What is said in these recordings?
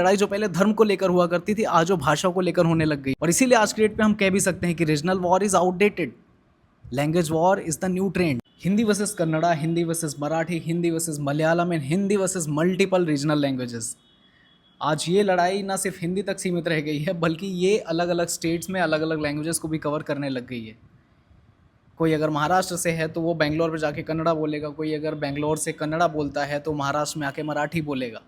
लड़ाई जो पहले धर्म को लेकर हुआ करती थी आज वो भाषा को लेकर होने लग गई। और इसीलिए आज की डेट पे हम कह भी सकते हैं कि regional war is outdated, language war is the new trend. Hindi versus Kannada, Hindi versus Marathi, Hindi versus Malayalam and Hindi versus multiple regional languages. आज ये लड़ाई ना सिर्फ हिंदी तक सीमित रह गई है बल्कि ये अलग अलग स्टेट्स में अलग अलग लैंग्वेजेस को भी कवर करने लग गई है। कोई अगर महाराष्ट्र से है तो वो बेंगलोर में जाके कन्नड़ा बोलेगा, कोई अगर बेंगलोर से कन्नड़ा बोलता है तो महाराष्ट्र में आके मराठी बोलेगा।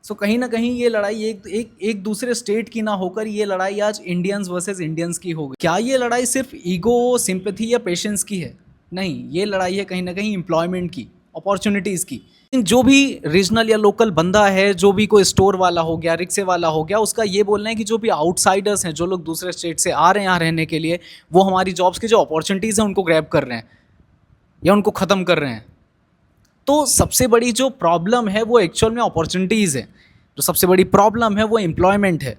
सो कहीं ना कहीं ये लड़ाई एक दूसरे स्टेट की ना होकर ये लड़ाई आज इंडियंस वर्सेस इंडियंस की हो गई। क्या ये लड़ाई सिर्फ ईगो, सिंपैथी या पेशेंस की है? नहीं, ये लड़ाई है कहीं ना कहीं एम्प्लॉयमेंट की, अपॉर्चुनिटीज़ की। जो भी रीजनल या लोकल बंदा है, जो भी कोई स्टोर वाला हो गया, रिक्शे वाला हो गया, उसका ये बोलना है कि जो भी आउटसाइडर्स हैं, जो लोग दूसरे स्टेट से आ रहे हैं यहाँ रहने के लिए, वो हमारी जॉब्स की जो अपॉर्चुनिटीज़ हैं उनको ग्रैब कर रहे हैं या उनको ख़त्म कर रहे हैं। तो सबसे बड़ी जो प्रॉब्लम है वो एक्चुअल में अपॉर्चुनिटीज़ है, जो सबसे बड़ी प्रॉब्लम है वो एम्प्लॉयमेंट है।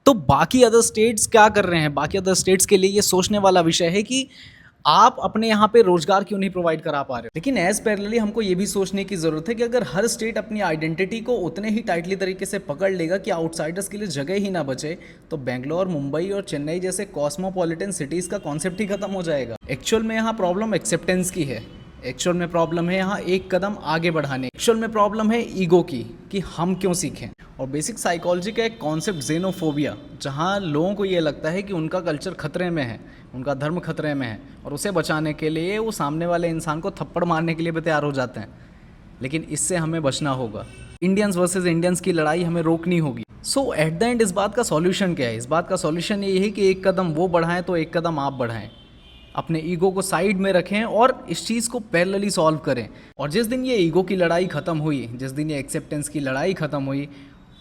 तो बाकी अदर स्टेट्स क्या कर रहे हैं? बाकी अदर स्टेट्स के लिए ये सोचने वाला विषय है कि आप अपने यहाँ पे रोजगार क्यों नहीं प्रोवाइड करा पा रहे हो। लेकिन एज पैरेलली हमको ये भी सोचने की ज़रूरत है कि अगर हर स्टेट अपनी आइडेंटिटी को उतने ही टाइटली तरीके से पकड़ लेगा कि आउटसाइडर्स के लिए जगह ही ना बचे, तो बेंगलोर, मुंबई और चेन्नई जैसे कॉस्मोपॉलिटन सिटीज़ का कॉन्सेप्ट ही खत्म हो जाएगा। एक्चुअल में यहाँ प्रॉब्लम एक्सेप्टेंस की है, एक्चुअल में प्रॉब्लम है यहाँ एक कदम आगे बढ़ाने, एक्चुअल में प्रॉब्लम है ईगो की कि हम क्यों सीखें। और बेसिक साइकोलॉजी का एक कॉन्सेप्ट जेनोफोबिया, जहाँ लोगों को ये लगता है कि उनका कल्चर खतरे में है, उनका धर्म खतरे में है और उसे बचाने के लिए वो सामने वाले इंसान को थप्पड़ मारने के लिए भी तैयार हो जाते हैं। लेकिन इससे हमें बचना होगा। इंडियंस वर्सेस इंडियंस की लड़ाई हमें रोकनी होगी। सो एट द एंड इस बात का सॉल्यूशन क्या है? इस बात का सॉल्यूशन ये है कि एक कदम वो बढ़ाएं तो एक कदम आप बढ़ाएं, अपने ईगो को साइड में रखें और इस चीज़ को पैरेलली सॉल्व करें। और जिस दिन ये ईगो की लड़ाई ख़त्म हुई, जिस दिन ये एक्सेप्टेंस की लड़ाई ख़त्म हुई,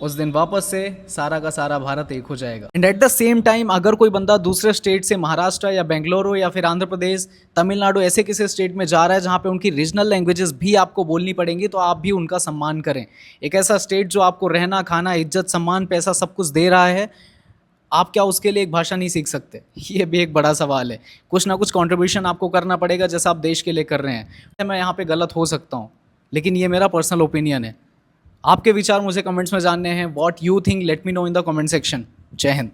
उस दिन वापस से सारा का सारा भारत एक हो जाएगा। And at the same time अगर कोई बंदा दूसरे स्टेट से महाराष्ट्र या बेंगलुरु या फिर आंध्र प्रदेश, तमिलनाडु ऐसे किसी स्टेट में जा रहा है जहाँ पे उनकी रीजनल लैंग्वेजेस भी आपको बोलनी पड़ेंगी, तो आप भी उनका सम्मान करें। एक ऐसा स्टेट जो आपको रहना, खाना, इज्जत, सम्मान, पैसा सब कुछ दे रहा है, आप क्या उसके लिए एक भाषा नहीं सीख सकते? ये भी एक बड़ा सवाल है। कुछ ना कुछ कंट्रीब्यूशन आपको करना पड़ेगा जैसा आप देश के लिए कर रहे हैं। मैं यहाँ पे गलत हो सकता हूँ, लेकिन ये मेरा पर्सनल ओपिनियन है। आपके विचार मुझे कमेंट्स में जानने हैं। What you think, let me know in the comment section. जय हिंद।